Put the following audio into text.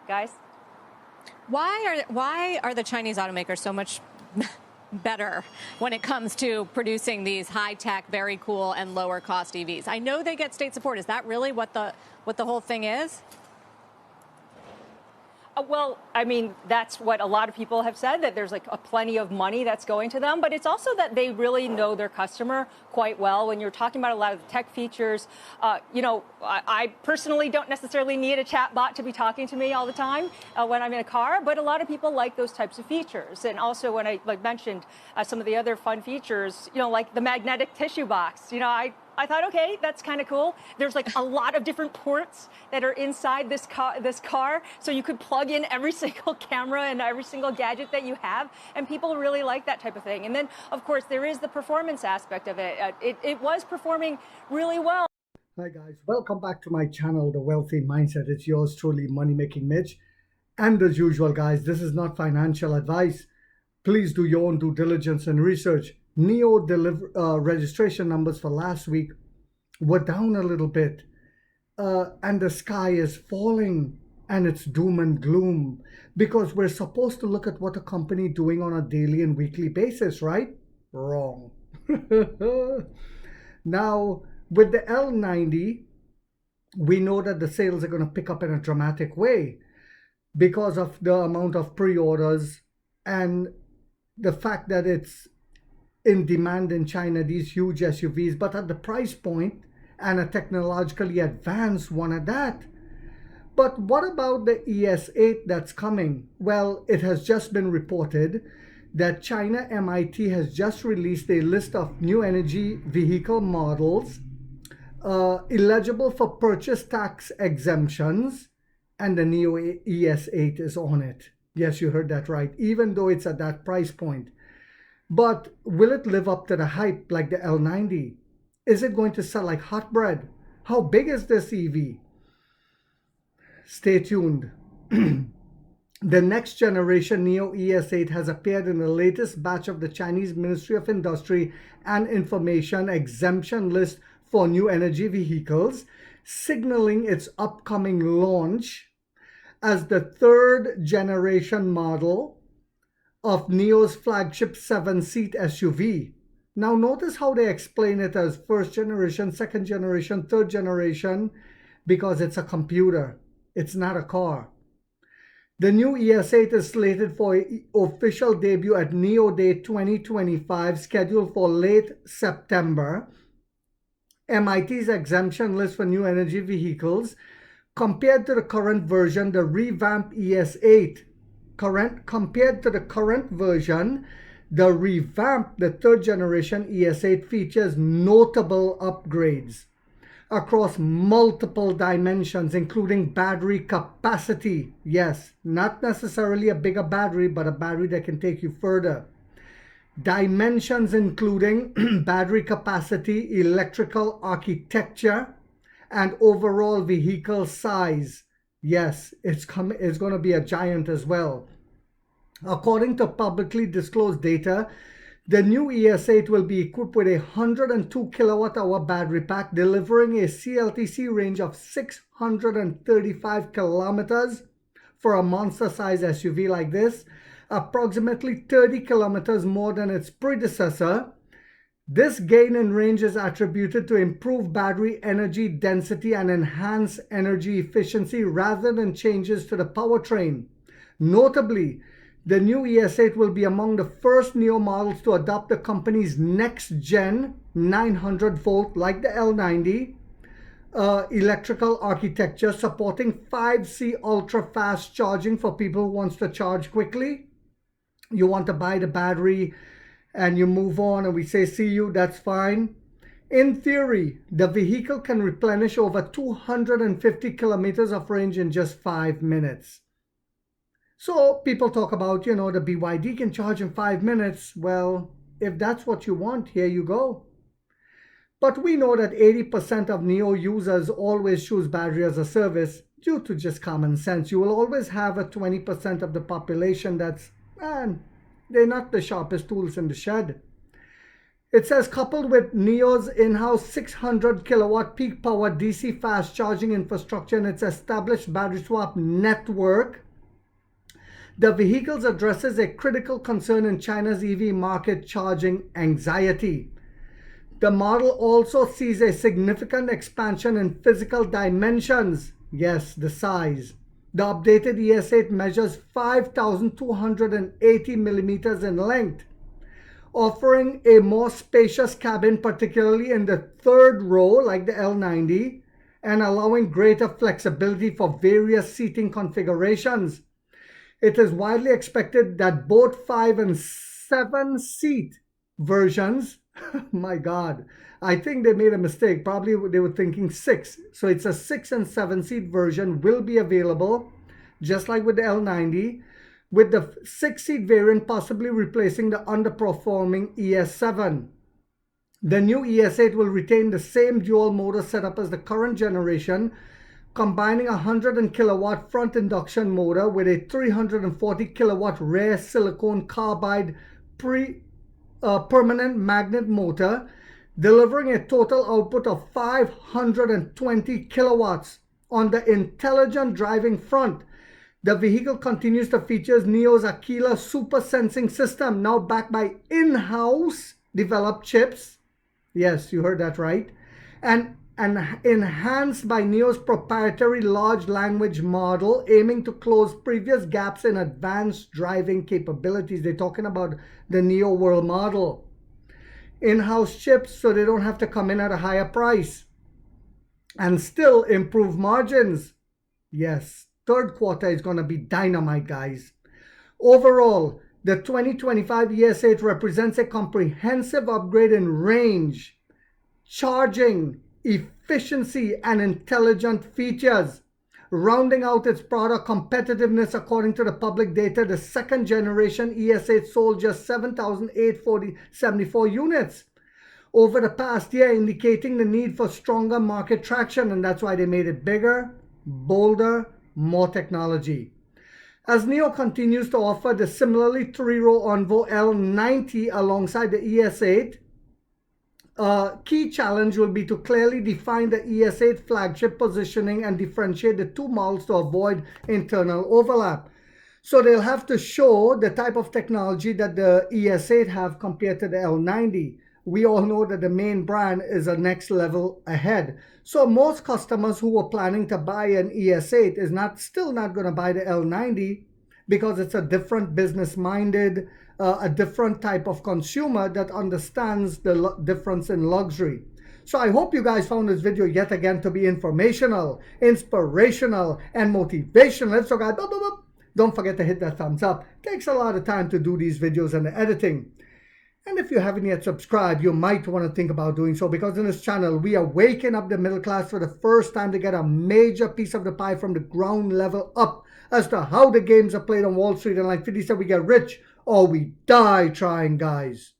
guys. Why are the Chinese automakers so much better when it comes to producing these high-tech, very cool, and lower-cost EVs? I know they get state support. Is that really what the whole thing is? Well, I mean, that's what a lot of people have said, that there's like a plenty of money that's going to them. But it's also that they really know their customer quite well. When you're talking about a lot of the tech features, I personally don't necessarily need a chat bot to be talking to me all the time when I'm in a car. But a lot of people like those types of features. And also when I mentioned some of the other fun features, like the magnetic tissue box, I thought, okay, that's kind of cool. There's like a lot of different ports that are inside this car, so you could plug in every single camera and every single gadget that you have, and people really like that type of thing. And then, of course, there is the performance aspect of it. It was performing really well. Hi guys, welcome back to my channel, The Wealthy Mindset. It's yours truly, Money Making Mitch. And as usual, guys, this is not financial advice. Please do your own due diligence and research. NIO registration numbers for last week were down a little bit, and the sky is falling, and it's doom and gloom, because we're supposed to look at what a company doing on a daily and weekly basis, right? Wrong. Now, with the L90, we know that the sales are going to pick up in a dramatic way because of the amount of pre-orders and the fact that it's in demand in China, these huge SUVs, but at the price point and a technologically advanced one at that. But what about the ES8 that's coming? Well, it has just been reported that China MIT has just released a list of new energy vehicle models eligible for purchase tax exemptions, and the NIO ES8 is on it. Yes, you heard that right, even though it's at that price point. But will it live up to the hype like the L90? Is it going to sell like hot bread? How big is this EV? Stay tuned. The next generation NIO ES8 has appeared in the latest batch of the Chinese Ministry of Industry and Information exemption list for new energy vehicles, signaling its upcoming launch as the third generation model of NIO's flagship 7-seat SUV. Now notice how they explain it as first generation, second generation, third generation, because it's a computer. It's not a car. The new ES8 is slated for an official debut at NIO Day 2025, scheduled for late September. MIT's exemption list for new energy vehicles, compared to the current version, the revamped ES8, compared to the current version, the third generation ES8 features notable upgrades across multiple dimensions, including battery capacity. Yes, not necessarily a bigger battery, but a battery that can take you further. Dimensions including battery capacity, electrical architecture, and overall vehicle size. Yes, it's going to be a giant as well. According to publicly disclosed data, the new ES8 will be equipped with a 102 kilowatt-hour battery pack, delivering a CLTC range of 635 kilometers for a monster-sized SUV like this, approximately 30 kilometers more than its predecessor. This gain in range is attributed to improved battery energy density and enhanced energy efficiency rather than changes to the powertrain. Notably, the new ES8 will be among the first NIO models to adopt the company's next-gen 900-volt, like the L90, electrical architecture, supporting 5C ultra-fast charging for people who want to charge quickly. You want to buy the battery and you move on and we say, see you, that's fine. In theory, the vehicle can replenish over 250 kilometers of range in just 5 minutes. So people talk about, the BYD can charge in 5 minutes. Well, if that's what you want, here you go. But we know that 80% of NIO users always choose battery as a service due to just common sense. You will always have a 20% of the population that's, they're not the sharpest tools in the shed. It says, coupled with NIO's in-house 600 kilowatt peak power DC fast charging infrastructure and its established battery swap network, the vehicles addresses a critical concern in China's EV market, charging anxiety. The model also sees a significant expansion in physical dimensions. Yes, the size. The updated ES8 measures 5,280 millimeters in length, offering a more spacious cabin, particularly in the third row like the L90, and allowing greater flexibility for various seating configurations. It is widely expected that both 5 and 7 seat versions, my God, I think they made a mistake. Probably they were thinking 6. So it's a 6 and 7 seat version will be available, just like with the L90, with the 6-seat variant possibly replacing the underperforming ES7. The new ES8 will retain the same dual motor setup as the current generation, combining a 100 kilowatt front induction motor with a 340 kilowatt rear silicone carbide permanent magnet motor, delivering a total output of 520 kilowatts. On the intelligent driving front, the vehicle continues to feature NIO's Aquila super sensing system, now backed by in-house developed chips. Yes, you heard that right. And enhanced by NIO's proprietary large language model, aiming to close previous gaps in advanced driving capabilities. They're talking about the NIO World model. In-house chips, so they don't have to come in at a higher price. And still improve margins. Yes, third quarter is going to be dynamite, guys. Overall, the 2025 ES8 represents a comprehensive upgrade in range, charging, efficiency, and intelligent features. Rounding out its product competitiveness, according to the public data, the second generation ES8 sold just 7,874 units over the past year, indicating the need for stronger market traction, and that's why they made it bigger, bolder, more technology. As NIO continues to offer the similarly 3-row Onvo L90 alongside the ES8, key challenge will be to clearly define the ES8 flagship positioning and differentiate the two models to avoid internal overlap. So they'll have to show the type of technology that the ES8 have compared to the L90. We all know that the main brand is a next level ahead. So most customers who were planning to buy an ES8 is still not going to buy the L90 because it's a different business-minded, a different type of consumer that understands the difference in luxury. So I hope you guys found this video yet again to be informational, inspirational, and motivational. So guys, don't forget to hit that thumbs up. It takes a lot of time to do these videos and the editing. And if you haven't yet subscribed, you might want to think about doing so, because in this channel, we are waking up the middle class for the first time to get a major piece of the pie from the ground level up as to how the games are played on Wall Street. And like 50 said, we get rich or we die trying, guys.